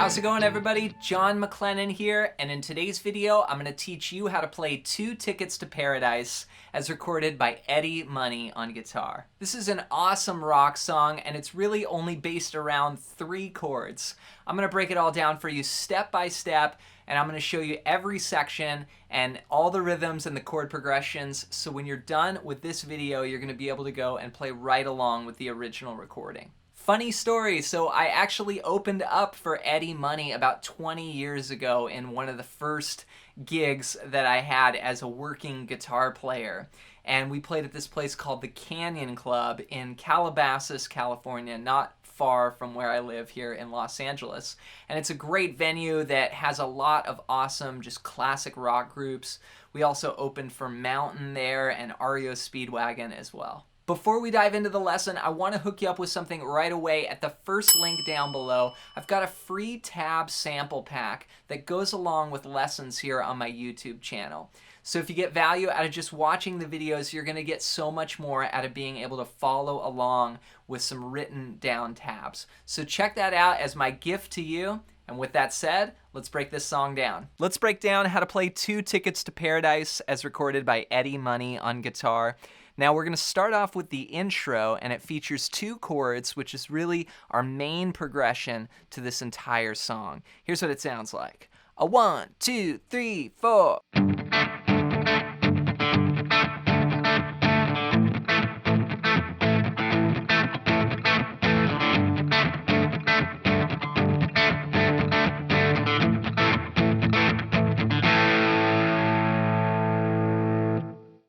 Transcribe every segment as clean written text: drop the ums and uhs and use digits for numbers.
How's it going, everybody? John MacLennan here, and in today's video I'm going to teach you how to play Two Tickets to Paradise as recorded by Eddie Money on guitar. This is an awesome rock song, and it's really only based around 3 chords. I'm going to break it all down for you step by step, and I'm going to show you every section and all the rhythms and the chord progressions, so when you're done with this video you're going to be able to go and play right along with the original recording. Funny story, so I actually opened up for Eddie Money about 20 years ago in one of the first gigs that I had as a working guitar player. And we played at this place called the Canyon Club in Calabasas, California, not far from where I live here in Los Angeles. And it's a great venue that has a lot of awesome, just classic rock groups. We also opened for Mountain there and REO Speedwagon as well. Before we dive into the lesson, I want to hook you up with something right away. At the first link down below, I've got a free tab sample pack that goes along with lessons here on my YouTube channel. So if you get value out of just watching the videos, you're going to get so much more out of being able to follow along with some written down tabs. So check that out as my gift to you. And with that said, let's break this song down. Let's break down how to play Two Tickets to Paradise as recorded by Eddie Money on guitar. Now we're going to start off with the intro, and it features 2 chords, which is really our main progression to this entire song. Here's what it sounds like. A 1, 2, 3, 4.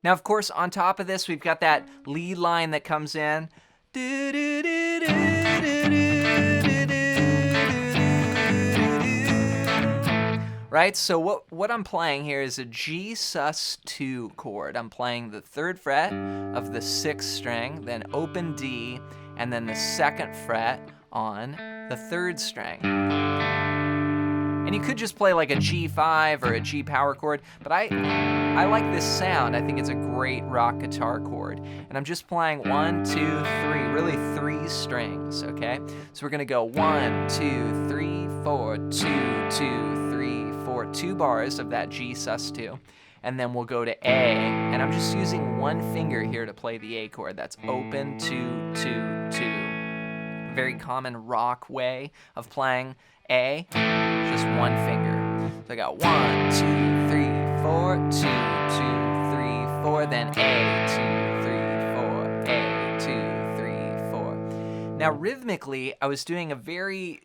Now, of course, on top of this, we've got that lead line that comes in. Right? So what I'm playing here is a G sus2 chord. I'm playing the 3rd fret of the 6th string, then open D, and then the 2nd fret on the 3rd string. And you could just play like a G5 or a G power chord, but I like this sound. I think it's a great rock guitar chord. And I'm just playing 1, 2, 3, really 3 strings, okay? So we're gonna go 1, 2, 3, 4, 2, 2, 3, 4, 2 bars of that G sus2. And then we'll go to A, and I'm just using 1 finger here to play the A chord. That's open, 2, 2, 2. Very common rock way of playing A, just 1 finger. So I got 1, 2, 3, 4, 2, 2, 3, 4, then A, 2, 3, 4, A, 2, 3, 4. Now rhythmically, I was doing a very,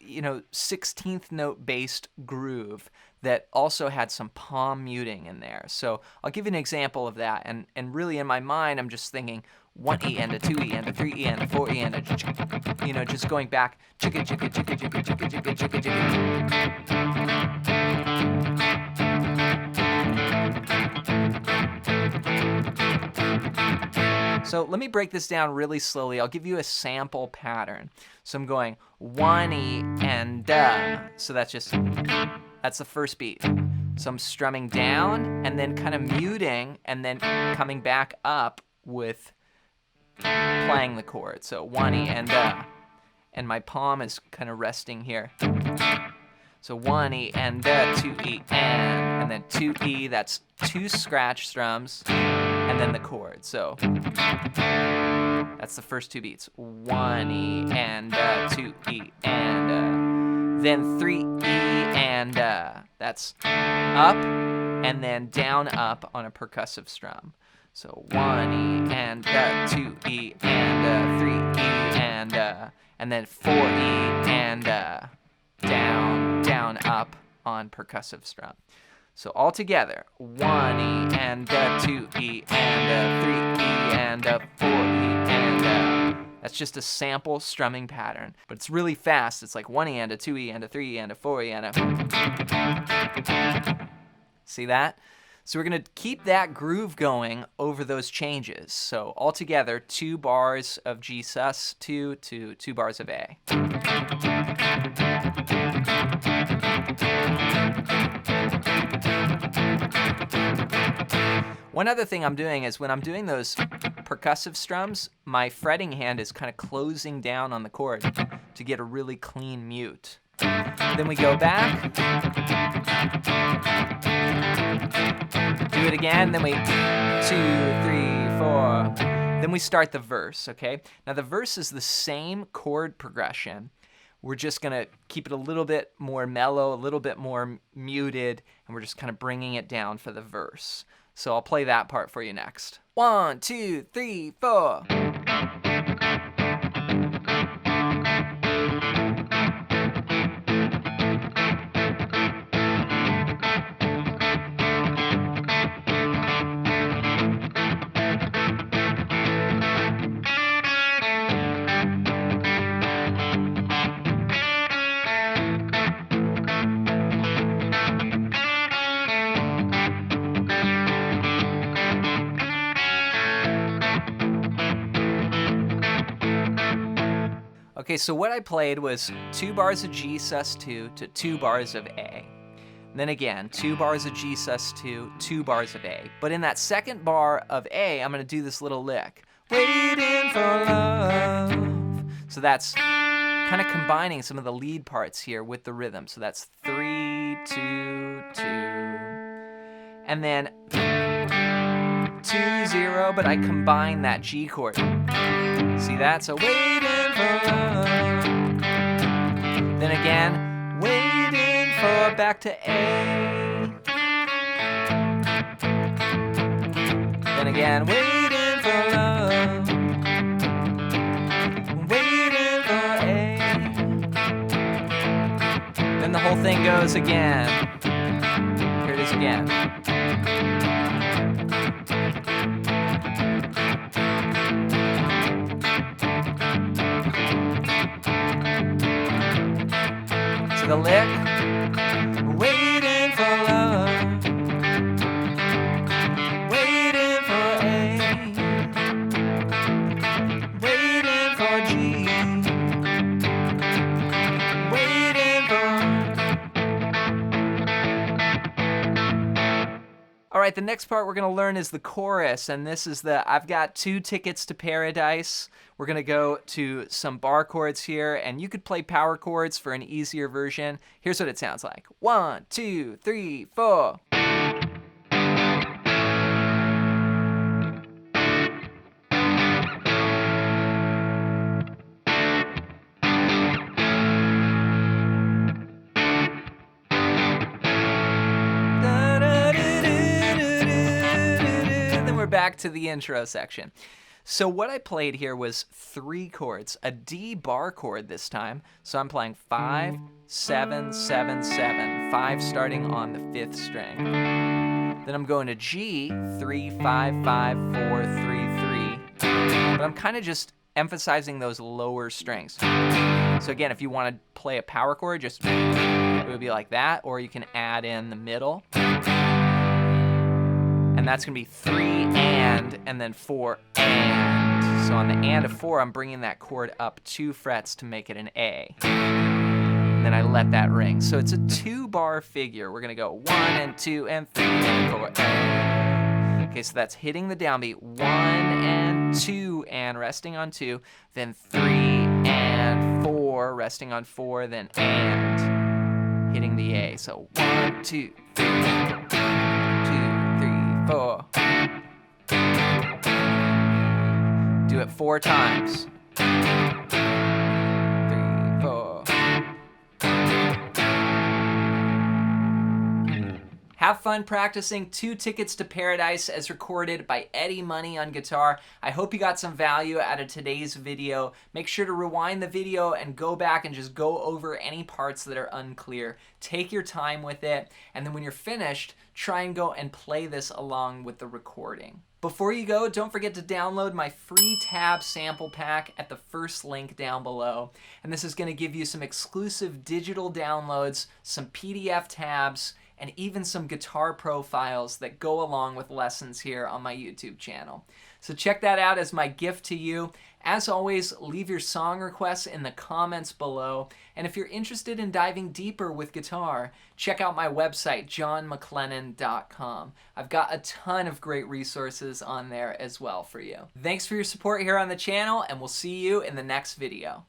16th note based groove that also had some palm muting in there. So I'll give you an example of that, and really in my mind, I'm just thinking 1 E and a 2 E and a 3 E and a 4 E and a, just going back, chicka chicka chicka chicka chicka chicka chicka chicka. So let me break this down really slowly. I'll give you a sample pattern. So I'm going 1 E and so that's the first beat. So I'm strumming down and then kind of muting and then coming back up with playing the chord. So 1 E and my palm is kind of resting here. So 1 E and 2 E and then 2 E, that's 2 scratch strums and then the chord. So that's the first 2 beats. 1 E and 2 E and then 3 E and that's up and then down up on a percussive strum. So 1 E and 2 E and 3 E and then 4 E and down up on percussive strum. So all together, 1 E and 2 E and 3 E and 4 E and that's just a sample strumming pattern, but it's really fast. It's like 1 E and 2 E and 3 E and 4 E and see that? So we're going to keep that groove going over those changes. So altogether, 2 bars of G sus2 to 2 bars of A. One other thing I'm doing is when I'm doing those percussive strums, my fretting hand is kind of closing down on the chord to get a really clean mute. Then we go back. Do it again, then we 2, 3, 4. Then we start the verse, okay? Now the verse is the same chord progression. We're just gonna keep it a little bit more mellow, a little bit more muted, and we're just kind of bringing it down for the verse. So I'll play that part for you next. 1, 2, 3, 4. Okay, so what I played was 2 bars of G sus2 to 2 bars of A. Then again, 2 bars of G sus2, 2 bars of A. But in that second bar of A, I'm gonna do this little lick. Waiting for love. So that's kind of combining some of the lead parts here with the rhythm. So that's 3, 2, 2. And then 2, 0, but I combine that G chord. See that? So waiting for love. Then again, waiting for back to A. Then again, waiting for love. Waiting for A. Then the whole thing goes again. Here it is again. The lick, waiting for love, waiting for A, waiting for G, waiting for... All right, the next part we're gonna learn is the chorus, and this is the I've got 2 tickets to paradise. We're gonna go to some bar chords here, and you could play power chords for an easier version. Here's what it sounds like. 1, 2, 3, 4. Then we're back to the intro section. So what I played here was 3 chords, a D bar chord this time. So I'm playing 5, 7, 7, 7, 5 starting on the 5th string. Then I'm going to G, 3, 5, 5, 4, 3, 3. But I'm kind of just emphasizing those lower strings. So again, if you want to play a power chord, just it would be like that, or you can add in the middle. And that's going to be 3 and then 4 and. So on the and of 4, I'm bringing that chord up 2 frets to make it an A. And then I let that ring. So it's a 2-bar figure. We're going to go 1 and 2 and 3 and 4 and. Okay, so that's hitting the downbeat. 1 and 2 and resting on 2, then 3 and 4 resting on 4, then and hitting the A. So 1, 2, 3, 4. Do it 4 times. 3, 4. Have fun practicing 2 Tickets to Paradise as recorded by Eddie Money on guitar. I hope you got some value out of today's video. Make sure to rewind the video and go back and just go over any parts that are unclear. Take your time with it, and then when you're finished, try and go and play this along with the recording. Before you go, don't forget to download my free tab sample pack at the first link down below. And this is going to give you some exclusive digital downloads, some PDF tabs, and even some guitar profiles that go along with lessons here on my YouTube channel. So check that out as my gift to you. As always, leave your song requests in the comments below. And if you're interested in diving deeper with guitar, check out my website, johnmaclennan.com. I've got a ton of great resources on there as well for you. Thanks for your support here on the channel, and we'll see you in the next video.